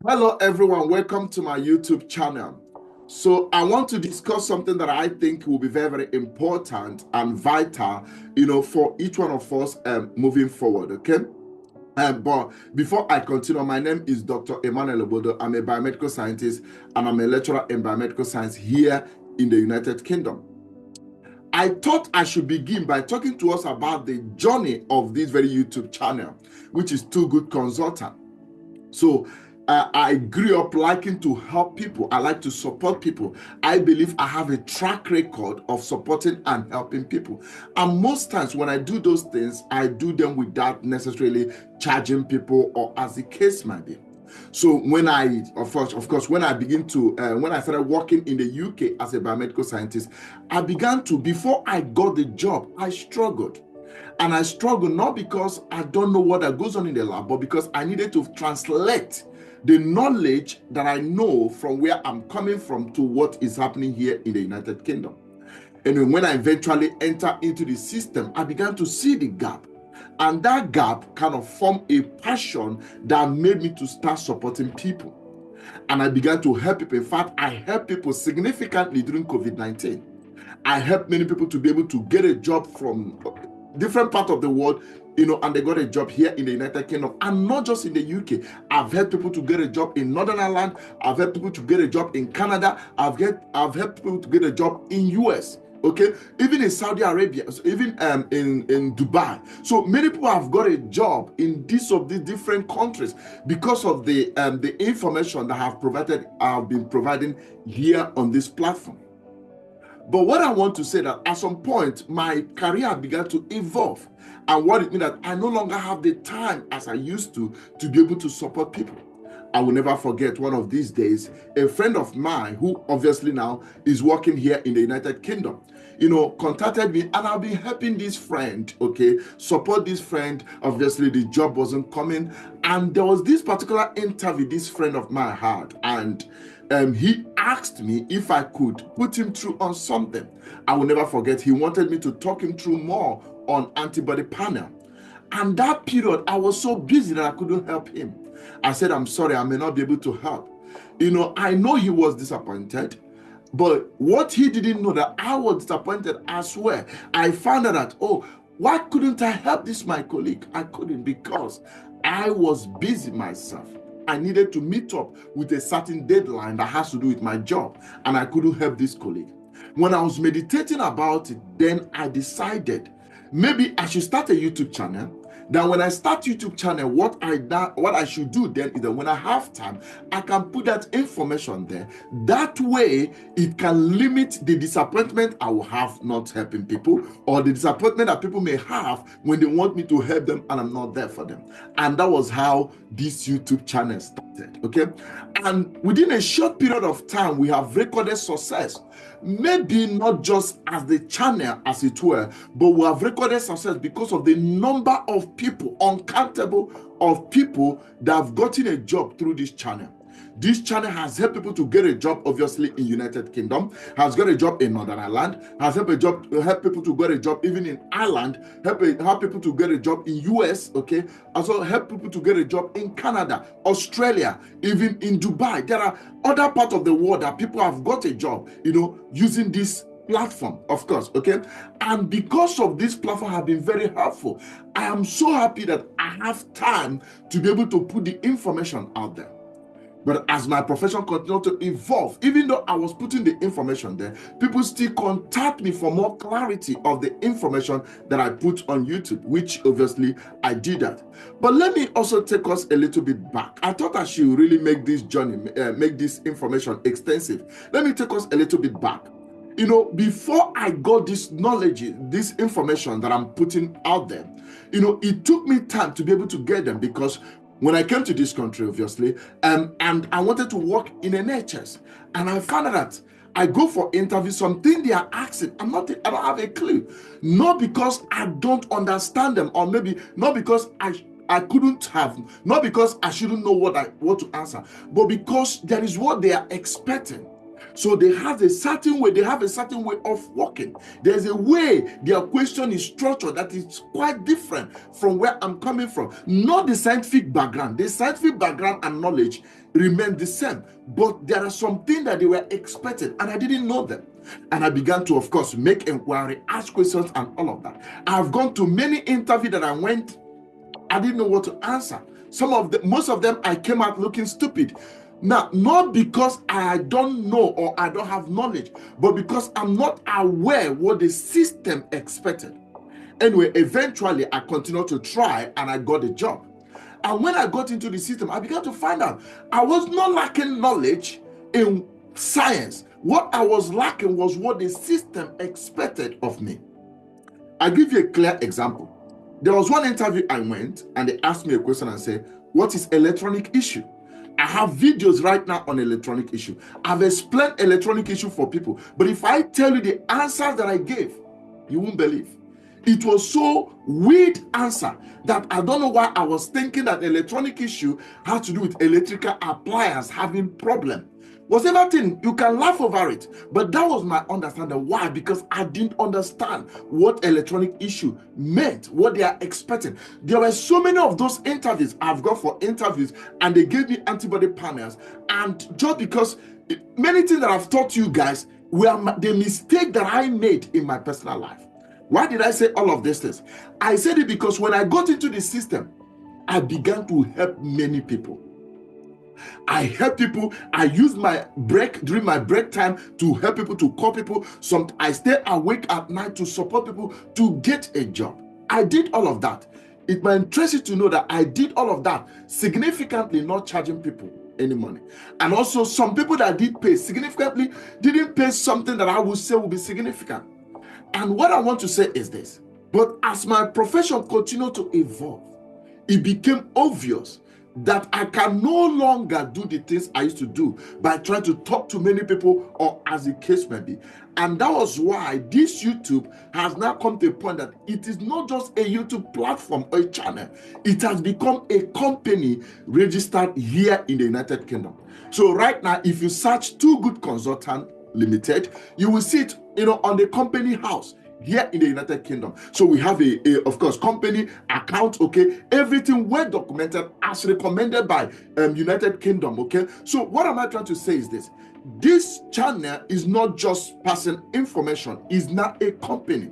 Hello, everyone. Welcome to my YouTube channel. So I want to discuss something that I think will be very, very important and vital, for each one of us moving forward. Okay. But before I continue, my name is Dr. Emmanuel Obodo. I'm a biomedical scientist and I'm a lecturer in biomedical science here in the United Kingdom. I thought I should begin by talking to us about the journey of this very YouTube channel, which is Too Good Consultant. So I grew up liking to help people. I like to support people. I believe I have a track record of supporting and helping people. And most times when I do those things, I do them without necessarily charging people or as the case might be. So when I, of course, when I started working in the UK as a biomedical scientist, I began to, before I got the job, I struggled. And I struggle not because I don't know what that goes on in the lab, but because I needed to translate the knowledge that I know from where I'm coming from to what is happening here in the United Kingdom. And when I eventually enter into the system, I began to see the gap. And that gap kind of formed a passion that made me to start supporting people. And I began to help people. In fact, I helped people significantly during COVID-19. I helped many people to be able to get a job from different parts of the world, and they got a job here in the United Kingdom, and not just in the UK. I've helped people to get a job in Northern Ireland. I've helped people to get a job in Canada. I've helped people to get a job in US. Okay, even in Saudi Arabia, even in Dubai. So many people have got a job in these different countries because of the information that I've been providing here on this platform. But what I want to say that at some point, my career began to evolve. And what it means that I no longer have the time as I used to be able to support people. I will never forget one of these days, a friend of mine who obviously now is working here in the United Kingdom, contacted me, and I've been helping this friend, support this friend. Obviously, the job wasn't coming. And there was this particular interview this friend of mine had, and he asked me if I could put him through on something. I will never forget, he wanted me to talk him through more on antibody panel. And that period, I was so busy that I couldn't help him. I said, I'm sorry, I may not be able to help. I know he was disappointed, but what he didn't know that I was disappointed as well. I found out that, why couldn't I help this my colleague? I couldn't because I was busy myself. I needed to meet up with a certain deadline that has to do with my job, and I couldn't help this colleague. When I was meditating about it, then I decided maybe I should start a YouTube channel. Then when I start YouTube channel, what I should do then is that when I have time, I can put that information there. That way, it can limit the disappointment I will have not helping people, or the disappointment that people may have when they want me to help them and I'm not there for them. And that was how this YouTube channel started, okay? And within a short period of time, we have recorded success. Maybe not just as the channel as it were, but we have recorded success because of the number of people, uncountable of people that have gotten a job through this channel. This channel has helped people to get a job, obviously, in United Kingdom, has got a job in Northern Ireland, has helped people to get a job even in Ireland, help people to get a job in US, okay? Also help people to get a job in Canada, Australia, even in Dubai. There are other parts of the world that people have got a job, using this platform, of course, okay? And because of this platform have been very helpful, I am so happy that I have time to be able to put the information out there. But as my profession continued to evolve, even though I was putting the information there, people still contact me for more clarity of the information that I put on YouTube, which obviously I did that. But let me also take us a little bit back. I thought I should really make this journey, make this information extensive. Let me take us a little bit back. Before I got this knowledge, this information that I'm putting out there, it took me time to be able to get them, because when I came to this country, obviously, and I wanted to work in NHS, and I found out that I go for interviews, something they are asking, I don't have a clue. Not because I don't understand them, or maybe not because I couldn't have, not because I shouldn't know what to answer, but because there is what they are expecting. So they have a certain way, of working. There's a way their question is structured that is quite different from where I'm coming from. Not the scientific background. The scientific background and knowledge remained the same, but there are some things that they were expecting and I didn't know them. And I began to, of course, make inquiry, ask questions and all of that. I've gone to many interviews that I went, I didn't know what to answer. Most of them, I came out looking stupid. Now, not because I don't know or I don't have knowledge, but because I'm not aware what the system expected. Anyway, eventually I continued to try and I got a job. And when I got into the system, I began to find out I was not lacking knowledge in science. What I was lacking was what the system expected of me. I'll give you a clear example. There was one interview I went and they asked me a question and said, what is electronic issue? I have videos right now on electronic issue. I've explained electronic issue for people. But if I tell you the answers that I gave, you won't believe. It was so weird answer that I don't know why I was thinking that electronic issue had to do with electrical appliance having problem. Whatever thing, you can laugh over it, but that was my understanding. Why? Because I didn't understand what electronic issue meant, what they are expecting. There were so many of those interviews I've got for interviews, and they gave me antibody panels. And just because many things that I've taught you guys were the mistake that I made in my personal life. Why did I say all of these things? I said it because when I got into the system, I began to help many people. I help people. I use my break during my break time to help people, to call people. I stay awake at night to support people to get a job. I did all of that. It might interest you to know that I did all of that significantly, not charging people any money. And also some people that did pay significantly didn't pay something that I would say would be significant. And what I want to say is this: but as my profession continued to evolve, it became obvious that I can no longer do the things I used to do by trying to talk to many people, or as the case may be. And that was why this YouTube has now come to a point that it is not just a YouTube platform or a channel. It has become a company registered here in the United Kingdom. So right now, if you search Too Good Consultant Limited, you will see it, on the company house here in the United Kingdom. So we have of course, company account, okay? Everything well documented as recommended by United Kingdom, okay? So what am I trying to say is this: this channel is not just passing information, it's not a company.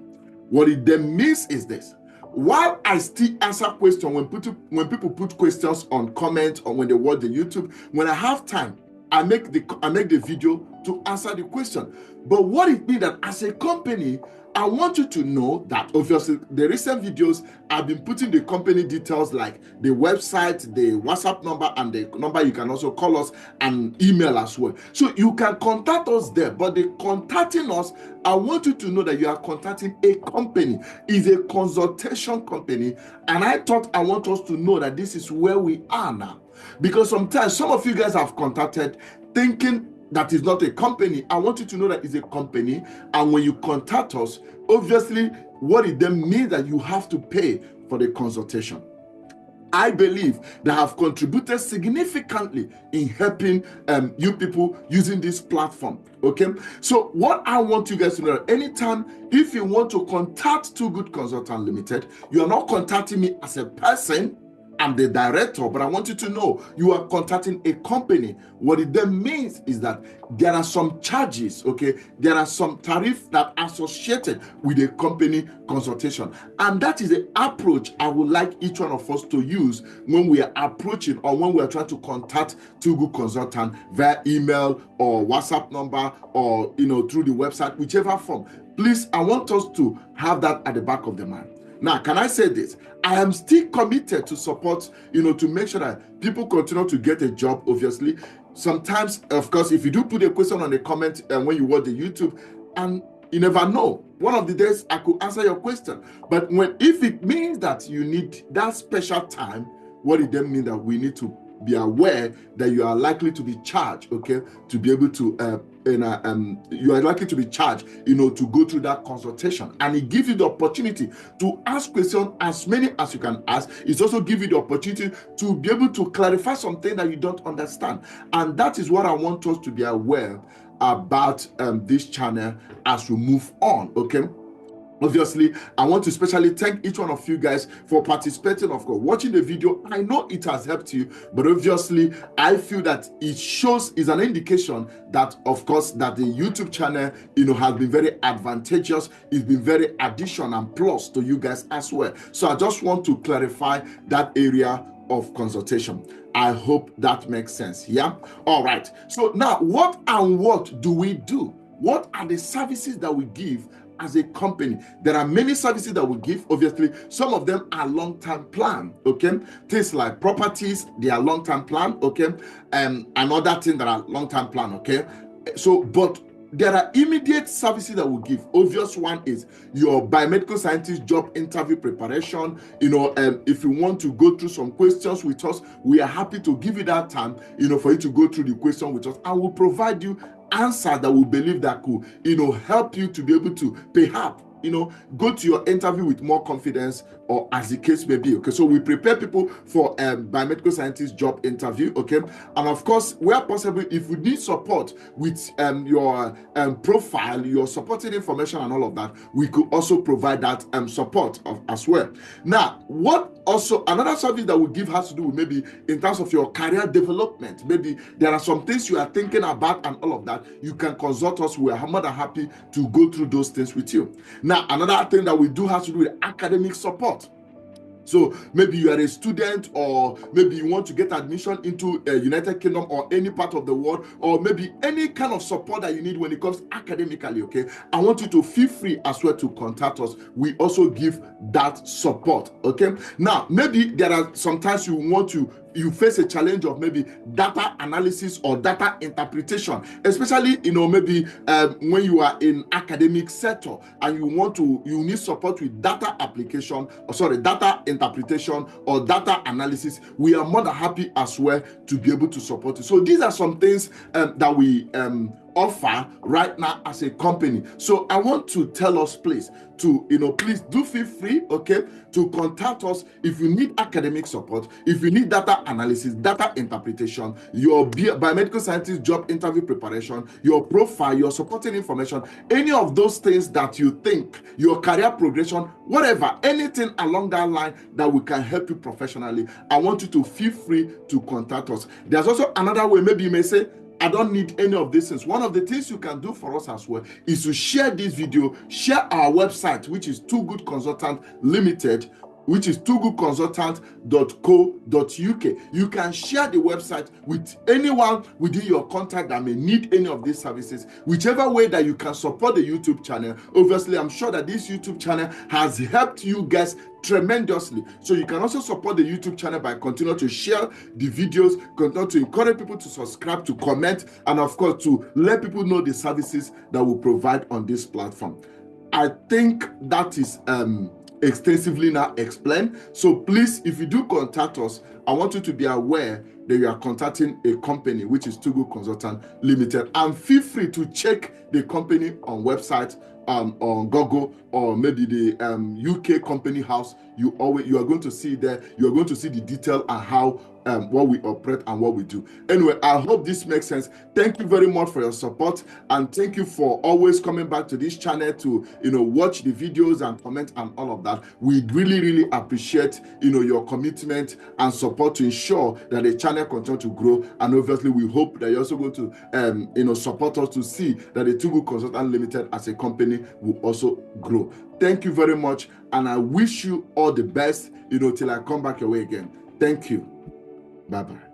What it then means is this: while I still answer questions when people put questions on comments or when they watch the YouTube, when I have time, I make the video to answer the question. But what it means that as a company, I want you to know that obviously the recent videos I've been putting the company details, like the website, the WhatsApp number, and the number you can also call us, and email as well. So you can contact us there. But the contacting us, I want you to know that you are contacting a company. It's a consultation company. And I want us to know that this is where we are now. Because sometimes some of you guys have contacted thinking that is not a company. I want you to know that it's a company. And when you contact us, obviously what it then means that you have to pay for the consultation. I believe that have contributed significantly in helping you people using this platform. Okay, so what I want you guys to know, anytime if you want to contact Too Good Consultant Limited, you are not contacting me as a person. I'm the director, but I want you to know you are contacting a company. What it then means is that there are some charges, okay? There are some tariffs that are associated with a company consultation. And that is the approach I would like each one of us to use when we are approaching or when we are trying to contact Too Good Consultant via email or WhatsApp number or, through the website, whichever form. Please, I want us to have that at the back of the mind. Now, can I say this? I am still committed to support, to make sure that people continue to get a job, obviously. Sometimes, of course, if you do put a question on the comment when you watch the YouTube, and you never know, one of the days I could answer your question. But if it means that you need that special time, what it then means that we need to be aware that you are likely to be charged, okay, to be able to you are likely to be charged, to go through that consultation. And it gives you the opportunity to ask questions as many as you can ask. It also gives you the opportunity to be able to clarify something that you don't understand. And that is what I want us to be aware about this channel as we move on, okay? Obviously, I want to especially thank each one of you guys for participating, of course, watching the video. I know it has helped you, but obviously, I feel that it shows, is an indication that, of course, that the YouTube channel, has been very advantageous. It's been very addition and plus to you guys as well. So I just want to clarify that area of consultation. I hope that makes sense. Yeah. All right. So now, what do we do? What are the services that we give as a company? There are many services that we give. Obviously, some of them are long-term plan. Okay, things like properties, they are long-term plan. Okay, another thing that are long-term plan. Okay, so but there are immediate services that we give. Obvious one is your biomedical scientist job interview preparation. If you want to go through some questions with us, we are happy to give you that time, for you to go through the question with us, and we'll provide you answer that we believe that could, help you to be able to perhaps, go to your interview with more confidence, or as the case may be. Okay, so we prepare people for biomedical scientist job interview. Okay, and of course, where possible, if you need support with your profile, your supporting information, and all of that, we could also provide that support as well. Now, what also another service that we give has to do with maybe in terms of your career development. Maybe there are some things you are thinking about and all of that. You can consult us. We are more than happy to go through those things with you. Now, another thing that we do has to do with academic support. So maybe you are a student, or maybe you want to get admission into United Kingdom or any part of the world, or maybe any kind of support that you need when it comes academically. Okay, I want you to feel free as well to contact us. We also give that support. Okay, now maybe there are sometimes you face a challenge of maybe data analysis or data interpretation, especially maybe when you are in academic sector and you need support with data interpretation or data analysis. We are more than happy as well to be able to support you. So these are some things that we offer right now as a company. So I want to tell us, please, please do feel free, okay, to contact us if you need academic support, if you need data analysis, data interpretation, your biomedical scientist job interview preparation, your profile, your supporting information, any of those things that you think, your career progression, whatever, anything along that line that we can help you professionally. I want you to feel free to contact us. There's also another way. Maybe you may say, I don't need any of these things. One of the things you can do for us as well is to share this video, share our website, which is Too Good Consultant Limited, which is toogoodconsultant.co.uk. You can share the website with anyone within your contact that may need any of these services, whichever way that you can support the YouTube channel. Obviously, I'm sure that this YouTube channel has helped you guys tremendously. So you can also support the YouTube channel by continuing to share the videos, continue to encourage people to subscribe, to comment, and of course to let people know the services that we provide on this platform. I think that is extensively now explained. So please, if you do contact us, I want you to be aware that you are contacting a company which is Too Good Consultant Limited, and feel free to check the company on website, on Google, or maybe the UK company house. You are going to see there. You are going to see the detail and how what we operate and what we do. Anyway, I hope this makes sense. Thank you very much for your support, and thank you for always coming back to this channel to watch the videos and comment and all of that. We really appreciate your commitment and support to ensure that the channel continues to grow. And obviously, we hope that you're also going to support us to see that the Too Good Consultant Limited as a company will also grow. Thank you very much, and I wish you all the best till I come back your way again. Thank you. Bye-bye.